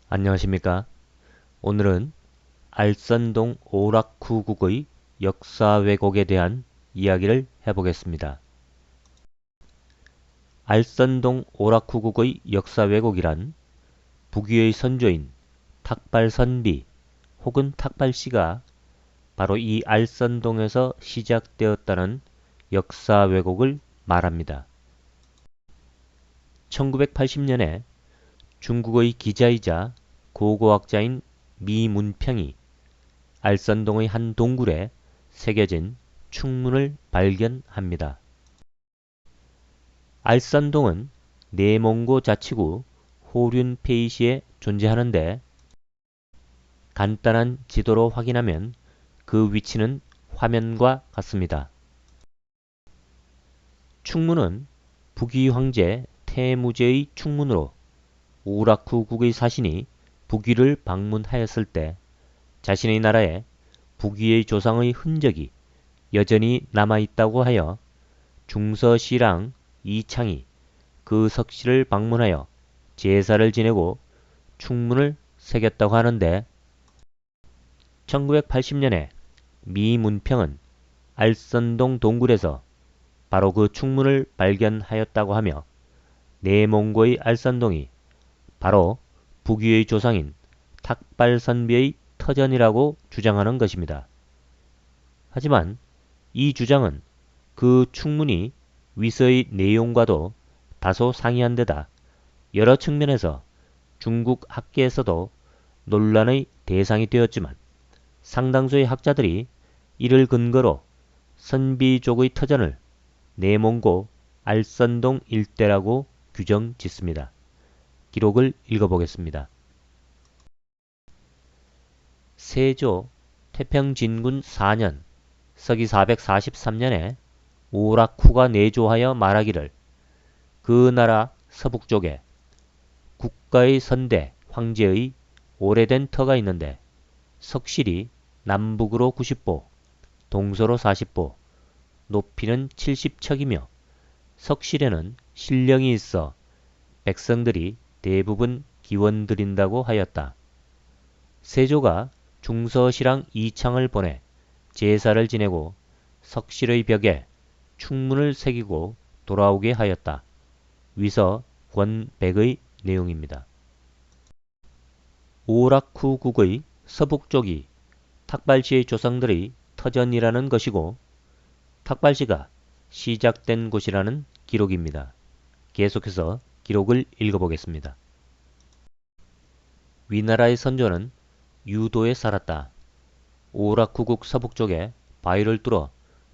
안녕하십니까? 오늘은 알선동 오락쿠국의 역사 왜곡에 대한 이야기를 해보겠습니다. 알선동 오락쿠국의 역사 왜곡이란 북위의 선조인 탁발선비 혹은 탁발씨가 바로 이 알선동에서 시작되었다는 역사 왜곡을 말합니다. 1980년에 중국의 기자이자 고고학자인 미문평이 알선동의 한 동굴에 새겨진 충문을 발견합니다. 알선동은 내몽고 자치구 호륜페이시에 존재하는데 간단한 지도로 확인하면 그 위치는 화면과 같습니다. 충문은 북위 황제 태무제의 충문으로 우라쿠국의 사신이 북위를 방문하였을 때 자신의 나라에 북위의 조상의 흔적이 여전히 남아있다고 하여 중서시랑 이창이 그 석실을 방문하여 제사를 지내고 충문을 새겼다고 하는데 1980년에 미문평은 알선동 동굴에서 바로 그 충문을 발견하였다고 하며 내몽고의 알선동이 바로 북위의 조상인 탁발선비의 터전이라고 주장하는 것입니다. 하지만 이 주장은 그 충문이 위서의 내용과도 다소 상이한 데다 여러 측면에서 중국 학계에서도 논란의 대상이 되었지만 상당수의 학자들이 이를 근거로 선비족의 터전을 내몽고 알선동 일대라고 규정짓습니다. 기록을 읽어보겠습니다. 세조 태평진군 4년 서기 443년에 오라쿠가 내조하여 말하기를 그 나라 서북쪽에 국가의 선대 황제의 오래된 터가 있는데 석실이 남북으로 90보, 동서로 40보, 높이는 70척이며 석실에는 신령이 있어 백성들이 대부분 기원 드린다고 하였다. 세조가 중서시랑 이창을 보내 제사를 지내고 석실의 벽에 충문을 새기고 돌아오게 하였다. 위서 권백의 내용입니다. 오라쿠국의 서북쪽이 탁발시의 조상들의 터전이라는 것이고 탁발시가 시작된 곳이라는 기록입니다. 계속해서 기록을 읽어보겠습니다. 위나라의 선조는 유도에 살았다. 오라쿠국 서북쪽에 바위를 뚫어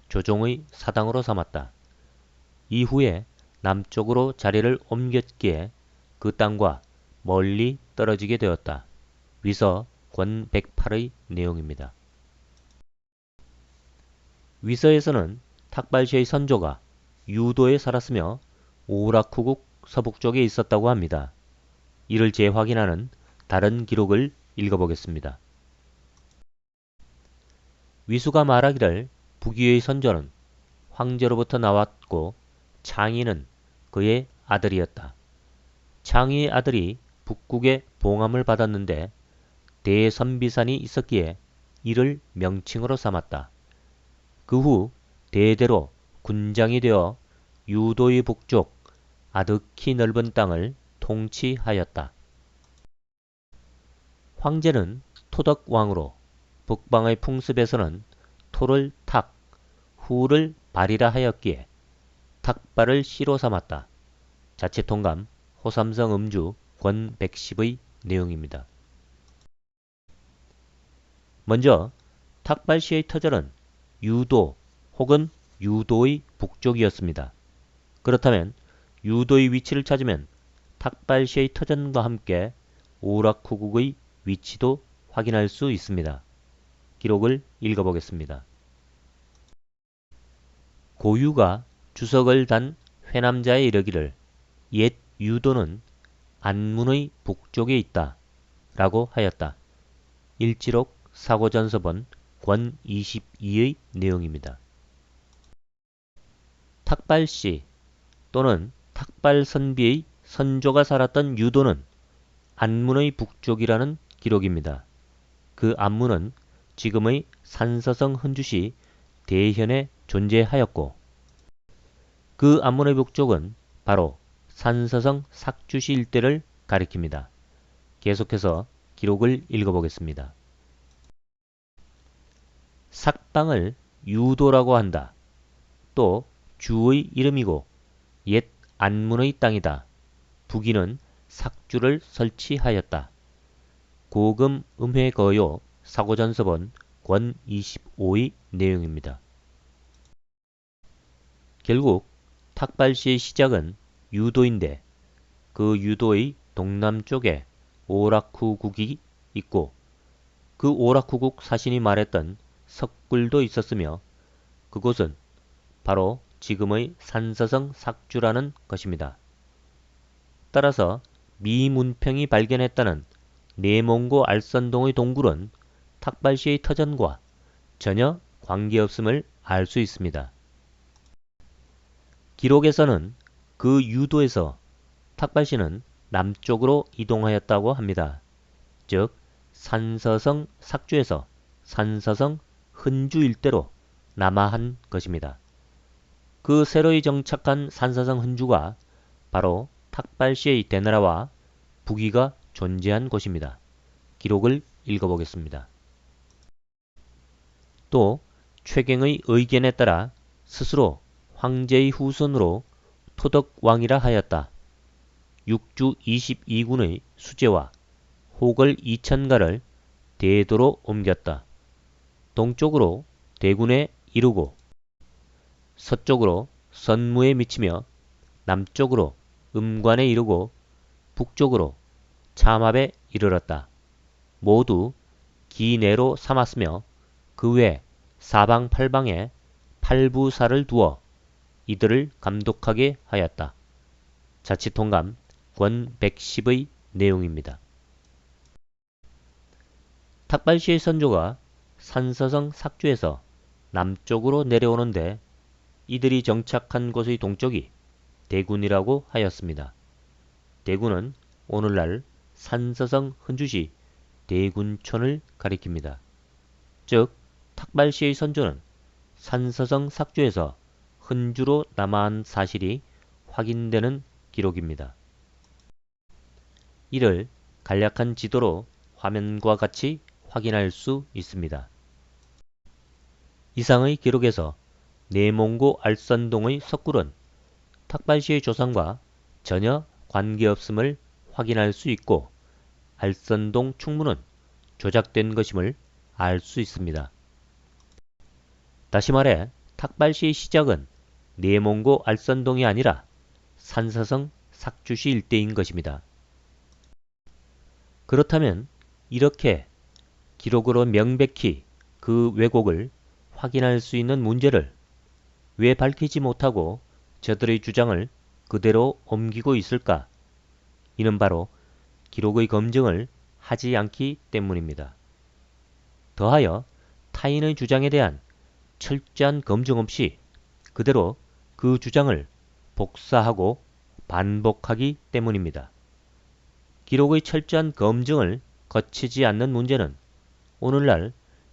조종의 사당으로 삼았다. 이후에 남쪽으로 자리를 옮겼기에 그 땅과 멀리 떨어지게 되었다. 위서 권 108의 내용입니다. 위서에서는 탁발시의 선조가 유도에 살았으며 오라쿠국 서북쪽에 있었다고 합니다. 이를 재확인하는 다른 기록을 읽어보겠습니다. 위수가 말하기를 북위의 선조는 황제로부터 나왔고 창의는 그의 아들이었다. 창의의 아들이 북국에 봉함을 받았는데 대선비산이 있었기에 이를 명칭으로 삼았다. 그 후 대대로 군장이 되어 유도의 북쪽 아득히 넓은 땅을 통치하였다. 황제는 토덕왕으로 북방의 풍습에서는 토를 탁, 후를 발이라 하였기에 탁발을 시로 삼았다. 자치통감 호삼성 음주 권 110의 내용입니다. 먼저 탁발시의 터전은 유도 혹은 유도의 북쪽이었습니다. 그렇다면 유도의 위치를 찾으면 탁발시의 터전과 함께 오라쿠국의 위치도 확인할 수 있습니다. 기록을 읽어보겠습니다. 고유가 주석을 단 회남자에 이르기를 옛 유도는 안문의 북쪽에 있다 라고 하였다. 일지록 사고전서본 권 22의 내용입니다. 탁발시 또는 탁발선비의 선조가 살았던 유도는 안문의 북쪽이라는 기록입니다. 그 안문은 지금의 산서성 흔주시 대현에 존재하였고 그 안문의 북쪽은 바로 산서성 삭주시 일대를 가리킵니다. 계속해서 기록을 읽어보겠습니다. 삭방을 유도라고 한다. 또 주의 이름이고 옛 안문의 땅이다. 부기는 삭주를 설치하였다. 고금 음회거요 사고전서본 권 25의 내용입니다. 결국 탁발시의 시작은 유도인데 그 유도의 동남쪽에 오라쿠국이 있고 그 오라쿠국 사신이 말했던 석굴도 있었으며 그곳은 바로 지금의 산서성 삭주라는 것입니다. 따라서 미문평이 발견했다는 내몽고 알선동의 동굴은 탁발시의 터전과 전혀 관계없음을 알 수 있습니다. 기록에서는 그 유도에서 탁발시는 남쪽으로 이동하였다고 합니다. 즉 산서성 삭주에서 산서성 흔주 일대로 남하한 것입니다. 그 새로이 정착한 산서성 흔주가 바로 탁발시의 대나라와 부기가 존재한 곳입니다. 기록을 읽어보겠습니다. 또 최경의 의견에 따라 스스로 황제의 후손으로 토덕왕이라 하였다. 육주 22군의 수제와 호걸 2000가를 대도로 옮겼다. 동쪽으로 대군에 이르고 서쪽으로 선무에 미치며 남쪽으로 음관에 이르고 북쪽으로 참합에 이르렀다. 모두 기내로 삼았으며 그 외 사방팔방에 팔부사를 두어 이들을 감독하게 하였다. 자치통감 권 110의 내용입니다. 탁발시의 선조가 산서성 삭주에서 남쪽으로 내려오는데 이들이 정착한 곳의 동쪽이 대군이라고 하였습니다. 대군은 오늘날 산서성 흔주시 대군촌을 가리킵니다. 즉 탁발시의 선조는 산서성 삭주에서 흔주로 남하한 사실이 확인되는 기록입니다. 이를 간략한 지도로 화면과 같이 확인할 수 있습니다. 이상의 기록에서 내몽고 알선동의 석굴은 탁발시의 조상과 전혀 관계없음을 확인할 수 있고 알선동 충문은 조작된 것임을 알 수 있습니다. 다시 말해 탁발시의 시작은 내몽고 알선동이 아니라 산서성 삭주시 일대인 것입니다. 그렇다면 이렇게 기록으로 명백히 그 왜곡을 확인할 수 있는 문제를 왜 밝히지 못하고 저들의 주장을 그대로 옮기고 있을까? 이는 바로 기록의 검증을 하지 않기 때문입니다. 더하여 타인의 주장에 대한 철저한 검증 없이 그대로 그 주장을 복사하고 반복하기 때문입니다. 기록의 철저한 검증을 거치지 않는 문제는 오늘날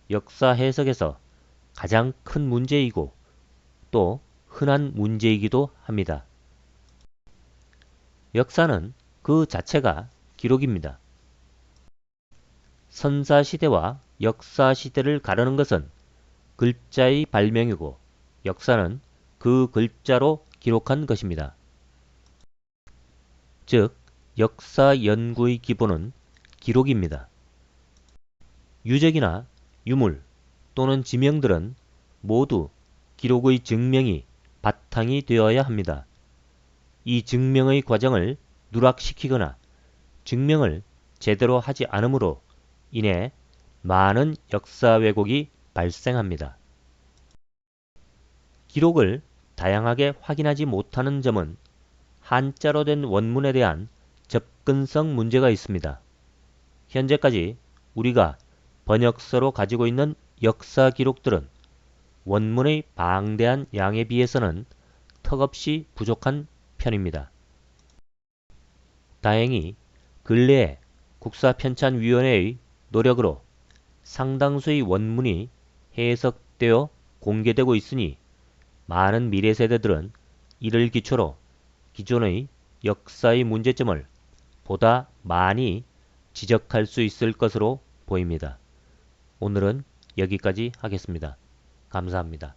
역사 해석에서 가장 큰 문제이고 또 흔한 문제이기도 합니다. 역사는 그 자체가 기록입니다. 선사시대와 역사시대를 가르는 것은 글자의 발명이고 역사는 그 글자로 기록한 것입니다. 즉 역사 연구의 기본은 기록입니다. 유적이나 유물 또는 지명들은 모두 기록의 증명이 바탕이 되어야 합니다. 이 증명의 과정을 누락시키거나 증명을 제대로 하지 않으므로 인해 많은 역사 왜곡이 발생합니다. 기록을 다양하게 확인하지 못하는 점은 한자로 된 원문에 대한 접근성 문제가 있습니다. 현재까지 우리가 번역서로 가지고 있는 역사 기록들은 원문의 방대한 양에 비해서는 턱없이 부족한 편입니다. 다행히 근래에 국사편찬위원회의 노력으로 상당수의 원문이 해석되어 공개되고 있으니 많은 미래 세대들은 이를 기초로 기존의 역사의 문제점을 보다 많이 지적할 수 있을 것으로 보입니다. 오늘은 여기까지 하겠습니다. 감사합니다.